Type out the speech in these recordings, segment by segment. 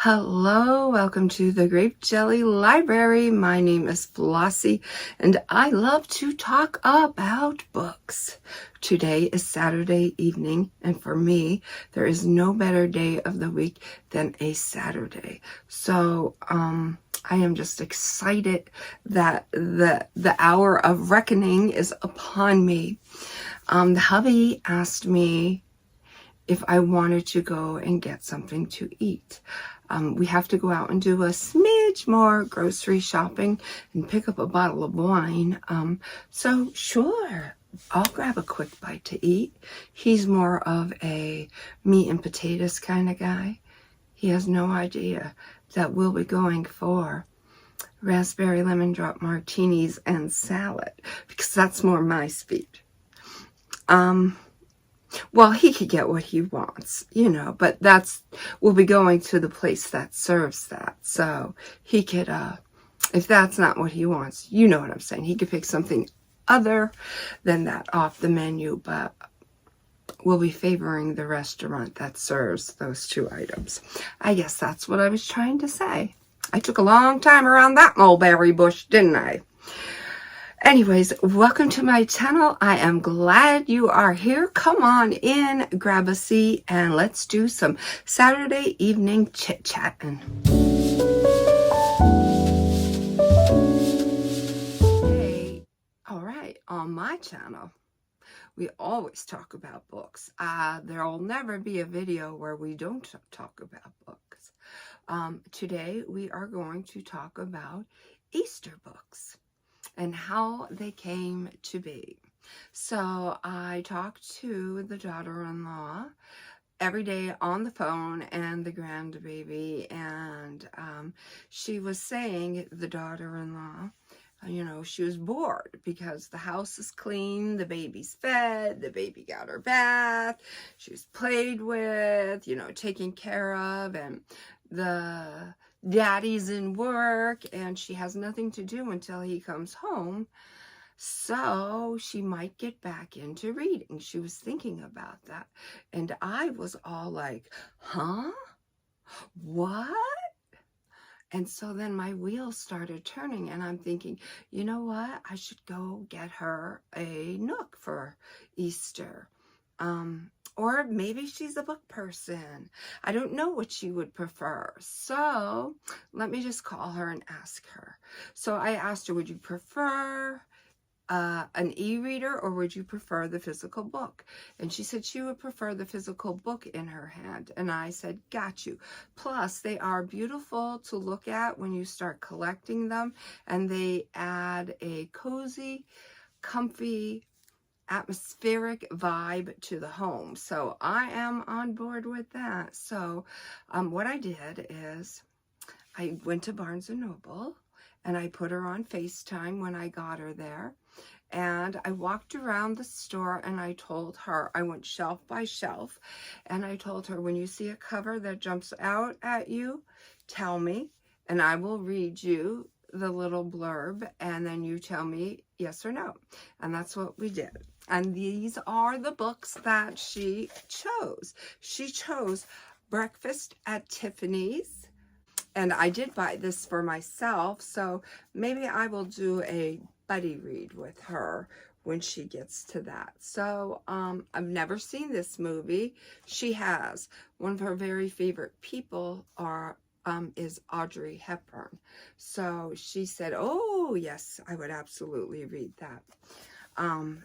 Hello, welcome to the Grape Jelly Library. My name is Flossie, and I love to talk about books. Today is Saturday evening, and for me, there is no better day of the week than a Saturday. So, I am just excited that the hour of reckoning is upon me. The hubby asked me if I wanted to go and get something to eat. We have to go out and do a smidge more grocery shopping and pick up a bottle of wine. So sure, I'll grab a quick bite to eat. He's more of a meat and potatoes kind of guy. He has no idea that we'll be going for raspberry lemon drop martinis and salad, because that's more my speed. Well, he could get what he wants, but we'll be going to the place that serves that. So he could, if that's not what he wants, you know what I'm saying. He could pick something other than that off the menu, but we'll be favoring the restaurant that serves those two items. I guess that's what I was trying to say. I took a long time around that mulberry bush, didn't I? Anyways, welcome to my channel. I am glad you are here. Come on in, grab a seat, and let's do some Saturday evening chit-chatting. Hey, all right, on my channel, we always talk about books. There'll never be a video where we don't talk about books. Today, we are going to talk about Easter books and how they came to be. So I talked to the daughter-in-law every day on the phone and the grandbaby, and she was saying, the daughter-in-law, she was bored because the house is clean, the baby's fed, the baby got her bath, she was played with, taken care of, and the daddy's in work and she has nothing to do until he comes home. So she might get back into reading. She was thinking about that. And I was all like, huh? What? And so then my wheels started turning and I'm thinking, you know what? I should go get her a Nook for Easter. Or maybe she's a book person. I don't know what she would prefer. So let me just call her and ask her. So I asked her, would you prefer an e-reader or would you prefer the physical book? And she said she would prefer the physical book in her hand. And I said, got you. Plus, they are beautiful to look at when you start collecting them. And they add a cozy, comfy, atmospheric vibe to the home. So I am on board with that. So what I did is I went to Barnes & Noble and I put her on FaceTime when I got her there. And I walked around the store and I told her, I went shelf by shelf, and I told her, when you see a cover that jumps out at you, tell me, and I will read you the little blurb, and then you tell me yes or no. And that's what we did. And these are the books that she chose. She chose Breakfast at Tiffany's. And I did buy this for myself, so maybe I will do a buddy read with her when she gets to that. So I've never seen this movie. She has. One of her very favorite people is Audrey Hepburn. So she said, oh yes, I would absolutely read that.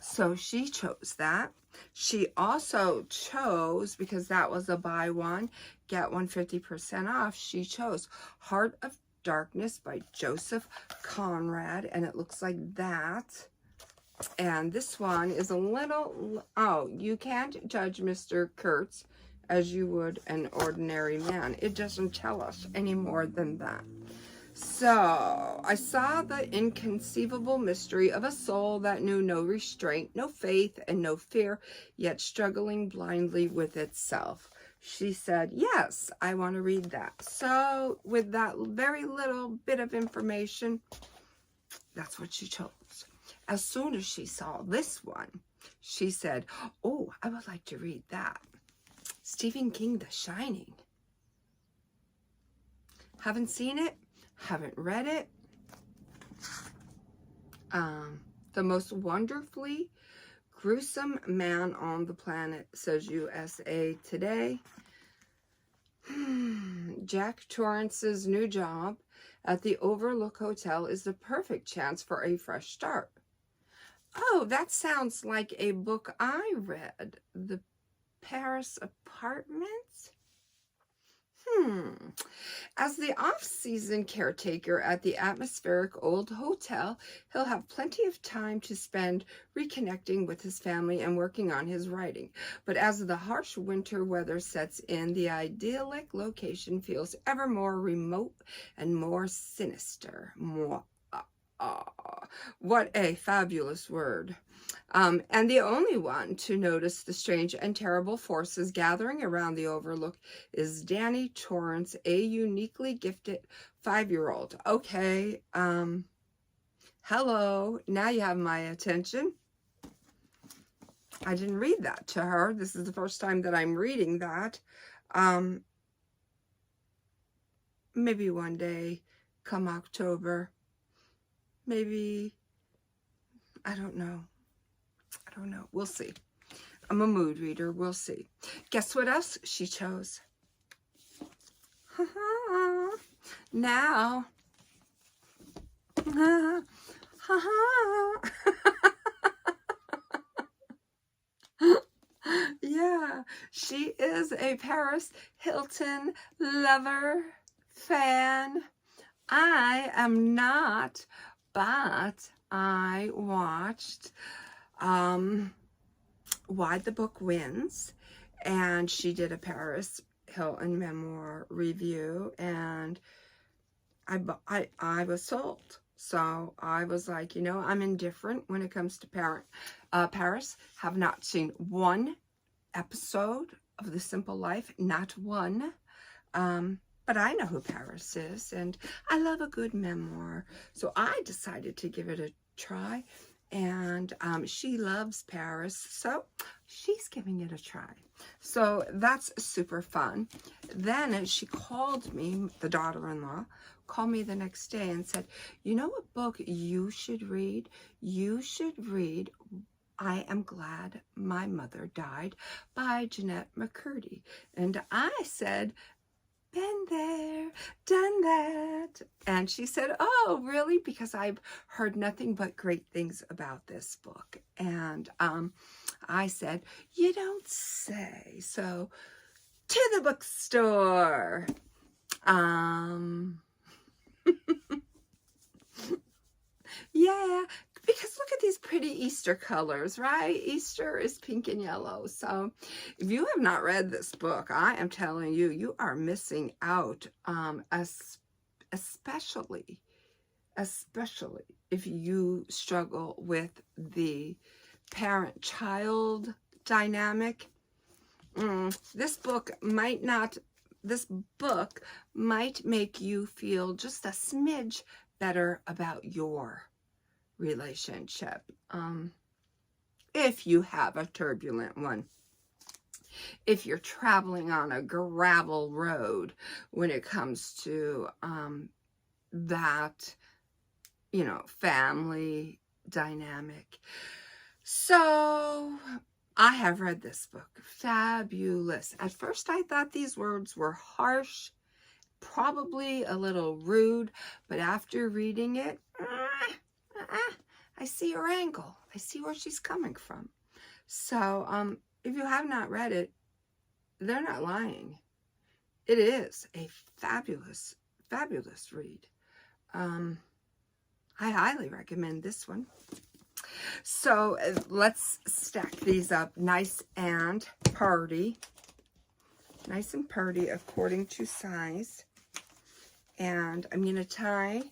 So she chose that. She also chose, because that was a buy one, get one 50% off, she chose Heart of Darkness by Joseph Conrad, and it looks like that. And this one is a little, oh, you can't judge Mr. Kurtz as you would an ordinary man. It doesn't tell us any more than that. So, I saw the inconceivable mystery of a soul that knew no restraint, no faith, and no fear, yet struggling blindly with itself. She said, yes, I want to read that. So, with that very little bit of information, that's what she chose. As soon as she saw this one, she said, oh, I would like to read that. Stephen King, The Shining. Haven't seen it, haven't read it. The most wonderfully gruesome man on the planet, says USA Today. Jack Torrance's new job at the Overlook Hotel is the perfect chance for a fresh start. Oh, that sounds like a book I read. The Paris Apartments? As the off-season caretaker at the atmospheric old hotel, he'll have plenty of time to spend reconnecting with his family and working on his writing. But as the harsh winter weather sets in, the idyllic location feels ever more remote and more sinister. What a fabulous word. And the only one to notice the strange and terrible forces gathering around the Overlook is Danny Torrance, a uniquely gifted 5-year-old. Okay, hello, now you have my attention. I didn't read that to her. This is the first time that I'm reading that. Maybe one day, come October, maybe, I don't know. We'll see. I'm a mood reader. We'll see. Guess what else she chose? Now. Yeah, she is a Paris Hilton lover, fan. I am not, but I watched Why the Book Wins, and she did a Paris Hilton memoir review, and I was sold. So I was like, you know, I'm indifferent when it comes to Paris. Have not seen one episode of The Simple Life, not one. But I know who Paris is, and I love a good memoir. So I decided to give it a try. And she loves Paris, so she's giving it a try. So that's super fun. Then she called me, the daughter-in-law, called me the next day and said, you know what book you should read? You should read I Am Glad My Mother Died by Jeanette McCurdy. And I said, been there, done that. And she said, oh, really? Because I've heard nothing but great things about this book. And I said, you don't say. So to the bookstore. Yeah, because look at these pretty Easter colors, right? Easter is pink and yellow. So if you have not read this book, I am telling you, you are missing out, especially if you struggle with the parent-child dynamic. This book might make you feel just a smidge better about your relationship, if you have a turbulent one. If you're traveling on a gravel road when it comes to that, you know, family dynamic. So I have read this book. Fabulous. At first I thought these words were harsh, probably a little rude, but after reading it, I see her angle. I see where she's coming from. So if you have not read it, they're not lying. It is a fabulous, fabulous read. I highly recommend this one. So let's stack these up nice and purty. Nice and purty according to size. And I'm going to tie,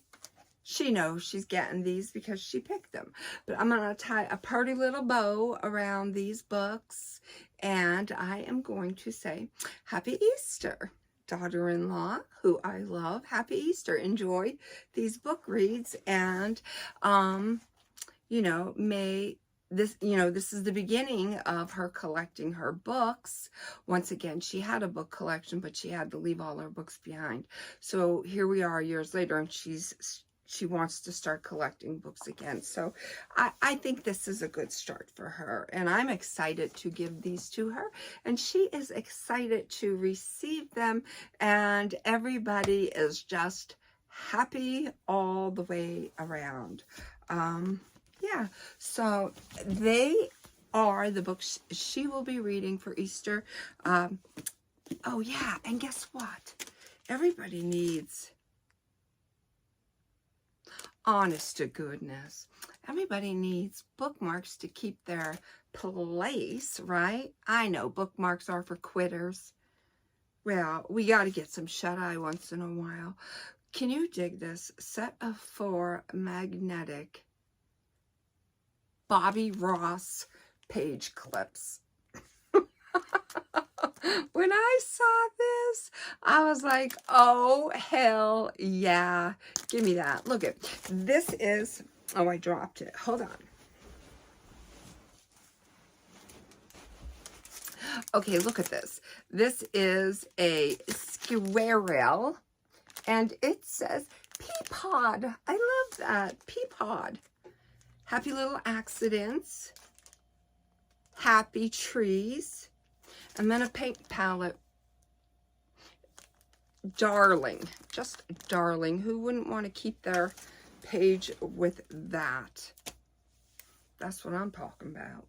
she knows she's getting these because she picked them. But I'm going to tie a pretty little bow around these books. And I am going to say, Happy Easter, daughter-in-law, who I love. Happy Easter. Enjoy these book reads. And, you know, may this, you know, this is the beginning of her collecting her books. Once again, she had a book collection, but she had to leave all her books behind. So here we are years later, and she wants to start collecting books again. So I think this is a good start for her, and I'm excited to give these to her, and she is excited to receive them, and everybody is just happy all the way around. Yeah, so they are the books she will be reading for Easter. Oh yeah, and guess what? Everybody needs, honest to goodness, everybody needs bookmarks to keep their place, right? I know bookmarks are for quitters. Well, we got to get some shut-eye once in a while. Can you dig this? Set of 4 magnetic Bobby Ross page clips. When I saw this, I was like, oh, hell yeah. Give me that. Look at this is, oh, I dropped it. Hold on. Okay, look at this. This is a squirrel, and it says Peapod. I love that. Peapod. Happy little accidents. Happy trees. And then a paint palette. Darling. Just darling. Who wouldn't want to keep their page with that? That's what I'm talking about.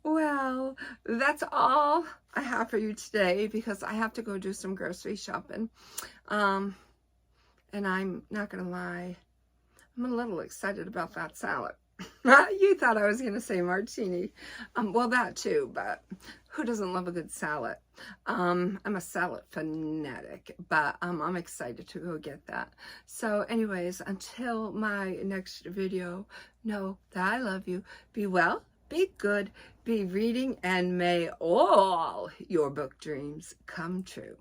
Well, that's all I have for you today, because I have to go do some grocery shopping. And I'm not going to lie, I'm a little excited about that salad. You thought I was going to say martini. Well, that too, but who doesn't love a good salad? I'm a salad fanatic, but I'm excited to go get that. So anyways, until my next video, know that I love you. Be well, be good, be reading, and may all your book dreams come true.